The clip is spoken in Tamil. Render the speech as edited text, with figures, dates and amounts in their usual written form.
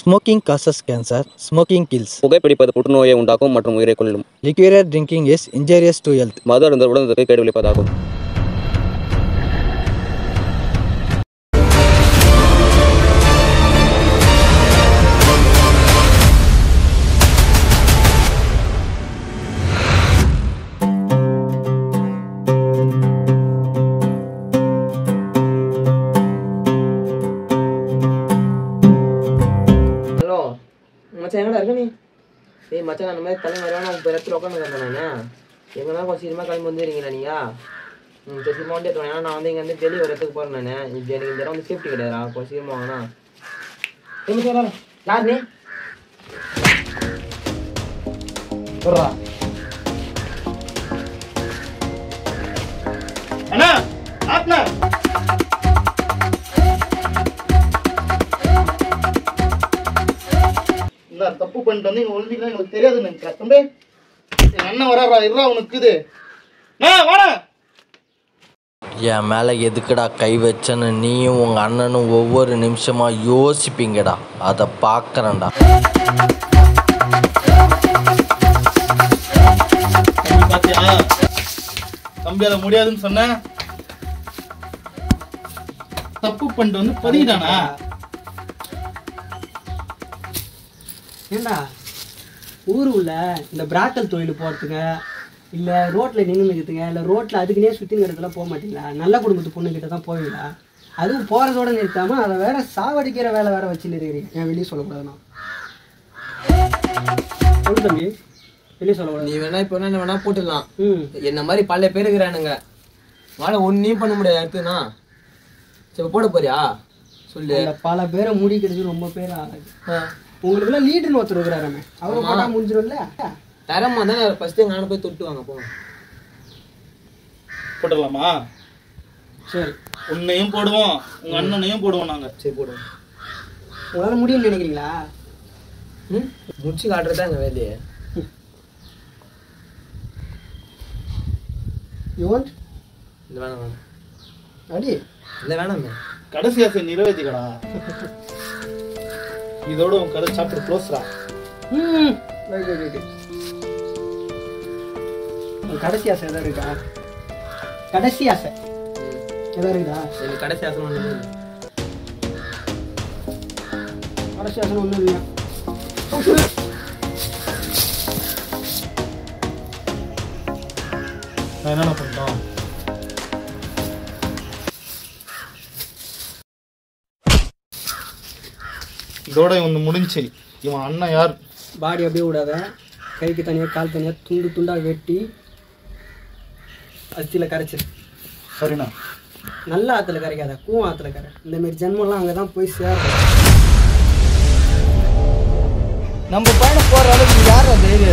Smoking causes cancer. Smoking kills. புகைப்பிடிப்பது புற்றுநோயை உண்டாக்கும் மற்றும் உயிரை கொல்லும். Liquor drinking is injurious to health. மது அருந்துதல் உடலுக்கு கேடு விளைவிப்பதாகும். மச்சான் எங்கடா இருக்க நீ? டேய் மச்சான் அந்த மாதிரி கிளம்பி வருவானா உங்கள் இடத்துல உட்காந்துருக்கேன் நான். எங்கன்னா கொஞ்சம் சீக்கிரமாக கிளம்பி வந்துடுறீங்களா நீங்கள்? சரி சீக்கிரமாக வண்டி எடுத்துவேன். ஏன்னா நான் வந்து இங்கே வந்து டெல்லி ஒரு இடத்துக்கு போகிறேன் நான். இப்போ எனக்கு இந்த இடம் வந்து சேஃப்டி கிடையாதா? கொஞ்சம் சீக்கிரமாக வாங்கண்ணா. ஏய் சார் யார் நீ? சொல்றா அண்ணா ஆத்மா தப்பு பண்ணிட்டு வந்து இங்க ஒழுங்கிக்கலாம் எங்களுக்கு தெரியாதுன்னு நினைக்கிறேன். தம்பி எங்க அண்ணன் வராரா இருறா உனக்கு இது வாடா. என் மேலே எதுக்குடா கை வச்சேன்னு நீயும் உங்கள் அண்ணனும் ஒவ்வொரு நிமிஷமாக யோசிப்பீங்கடா. அதை பார்க்குறேன்டா. பாத்தியா தம்பி அதை முடியாதுன்னு சொன்ன. தப்பு பண்ணிட்டு வந்து பதிக்கிட்டானா? ஏண்டா ஊருக்குள்ள இந்த பிராக்கல் தொழில் போகிறதுங்க இல்லை ரோட்டில் நின்று நிற்கிறதுங்க இல்லை ரோட்டில் அதுக்குன்னே சுற்றிங்கிறதுலாம் போக மாட்டீங்களா? நல்ல குடும்பத்து பொண்ணுக்கிட்ட தான் போவீங்களா? அதுவும் போகிறதோட நிறுத்தாமல் அதை வேற சாவடிக்கிற வேலை வேற வச்சுன்னு இருக்கிறீங்க. ஏன் வெளியே சொல்லக்கூடாதுண்ணா? சொல்லு தம்பி, வெளியே சொல்லக்கூடாது. நீ வேணா இப்போ என்ன வேணா போட்டுடலாம். என்ன மாதிரி பல பேர் இருக்கிறானுங்க. வாழ ஒன்றையும் பண்ண முடியாது அடுத்துண்ணா. சரி போட போறியா சொல்லு. பல பேரை முடிக்கிறது ரொம்ப பேர் ஆகாது. உங்களுக்குலாம் லீடர்னு ஒருத்தர் இருக்கிறாராமே, அவங்க போட்டா முடிஞ்சிடும்ல. தரமா தானே ஃபர்ஸ்ட்டு நானும் போய் தொட்டு வாங்க போங்க. போட்டுடலாமா? சரி உன்னையும் போடுவோம் உங்க அண்ணனையும் போடுவோம் நாங்க. சரி போடுவோம். உங்களால் முடியும்னு நினைக்கிறீங்களா? முடிச்சு காட்டுறதா எங்கள் வேலையே. யுவன் இந்த வேணாம் வேணாம் அடி இல்லை வேணாமே. கடைசி ஆசை நிறைவேற்றிக்கடா. இதோட உன் கதை சாப்டர் க்ளோஸ்ரா. கடைசி ஆசை எதாவது இருக்கா? கடைசி ஆசை எதாவது இருக்குதா? எனக்கு கடைசி ஆசை ஒன்று இல்லை. கடைசி ஆசை ஒன்றும் இல்லையா? நான் என்னென்ன பண்ணிட்டோம்? இதோட ஒன்று முடிஞ்சு. இவன் அண்ணன் யார்? பாடி அப்படியே விடாத, கைக்கு தனியாக கால் தனியாக துண்டு துண்டாக வெட்டி அஸ்தியில் கரைச்சிரு. சரிண்ணா. நல்ல ஆற்றுல கரைக்காத, கூவம் ஆற்றுல கரை. இந்தமாரி ஜென்மெல்லாம் அங்கே தான் போய் சேரும். நம்ம பயணம் போகிற அளவுக்கு யார் தைரியம்